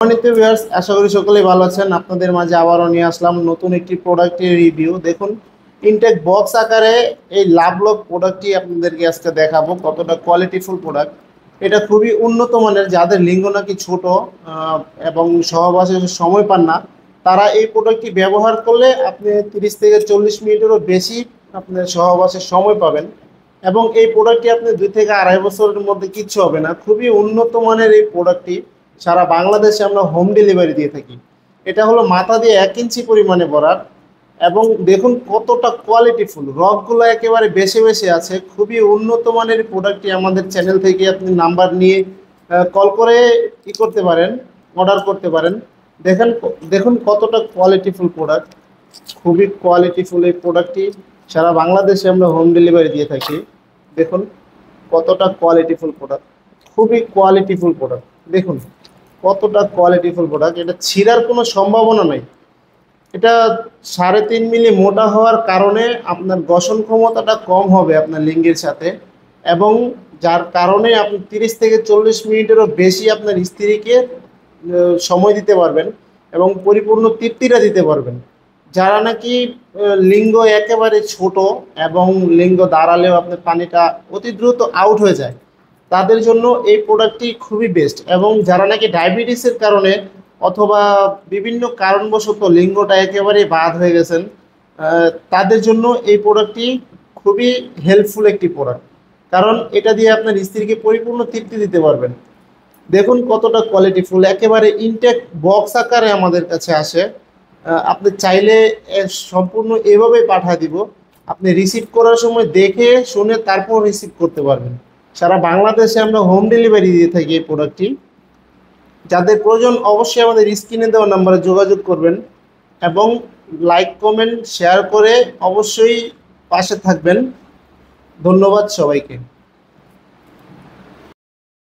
সম্মানিত ভিউয়ার্স, আশা করি সকলেই ভালো আছেন। আপনাদের মাঝে আবারও নিয়ে আসলাম নতুন একটি প্রোডাক্টের রিভিউ। দেখুন, ইনটেক বক্স আকারে এই লাভলক প্রোডাক্টটি আপনাদেরকে আজকে দেখাবো কতটা কোয়ালিটিফুল প্রোডাক্ট। এটা খুবই উন্নত মানের, যাদের লিঙ্গ নাকি ছোট এবং সহবাসে সময় পান না, তারা এই প্রোডাক্টটি ব্যবহার করলে আপনি 30 থেকে 40 মিনিটেরও বেশি আপনার সহবাসের সময় পাবেন। এবং এই প্রোডাক্টটি আপনি 2 থেকে আড়াই বছরের মধ্যে কিচ্ছু হবে না। খুবই উন্নত মানের এই প্রোডাক্টটি সারা বাংলাদেশে আমরা হোম ডেলিভারি দিয়ে থাকি। এটা হলো মাথা দিয়ে 1 ইঞ্চি পরিমাণে ভরাট এবং দেখুন কতটা কোয়ালিটিফুল, রকগুলো একেবারে বেশি বেশি আছে। খুবই উন্নত মানের প্রোডাক্টটি আমাদের চ্যানেল থেকে আপনি নাম্বার নিয়ে কল করে কি করতে পারেন, অর্ডার করতে পারেন। দেখেন, দেখুন কতটা কোয়ালিটিফুল প্রোডাক্ট। খুবই কোয়ালিটিফুল এই প্রোডাক্টটি সারা বাংলাদেশে আমরা হোম ডেলিভারি দিয়ে থাকি। দেখুন কতটা কোয়ালিটিফুল প্রোডাক্ট, খুবই কোয়ালিটিফুল প্রোডাক্ট। দেখুন কতটা কোয়ালিটিফুল প্রোডাক্ট, এটা ছিঁড়ার কোনো সম্ভাবনা নাই। এটা 3.5 মিলি মোটা হওয়ার কারণে আপনার দর্শন ক্ষমতাটা কম হবে আপনার লিঙ্গের সাথে, এবং যার কারণে আপনি 30 থেকে 40 মিনিটেরও বেশি আপনার স্ত্রীকে সময় দিতে পারবেন এবং পরিপূর্ণ তৃপ্তিটা দিতে পারবেন। যারা নাকি লিঙ্গ একেবারে ছোট এবং লিঙ্গ দাঁড়ালেও আপনার পানিটা অতি দ্রুত আউট হয়ে যায়, তাদের জন্য এই প্রোডাক্টটি খুবই বেস্ট। এবং যারা নাকি ডায়াবেটিসের কারণে অথবা বিভিন্ন কারণবশত লিঙ্গটা একেবারে বাদ হয়ে গেছেন, তাদের জন্য এই প্রোডাক্টটি খুবই হেল্পফুল একটি প্রোডাক্ট, কারণ এটা দিয়ে আপনার স্ত্রীকে পরিপূর্ণ তৃপ্তি দিতে পারবেন। দেখুন কতটা কোয়ালিটিফুল, একেবারে ইনটেক বক্স আকারে আমাদের কাছে আসে। আপনি চাইলে সম্পূর্ণ এভাবেই পাঠিয়ে দিব। আপনি রিসিভ করার সময় দেখে শুনে তারপর রিসিভ করতে পারবেন। সারা বাংলাদেশে আমরা হোম ডেলিভারি দিয়ে থাকি এই প্রোডাক্টটি। যাদের প্রয়োজন অবশ্যই আমাদের স্ক্রিনে দেওয়া নাম্বারে যোগাযোগ করবেন এবং লাইক কমেন্ট শেয়ার করে অবশ্যই পাশে থাকবেন। ধন্যবাদ সবাইকে।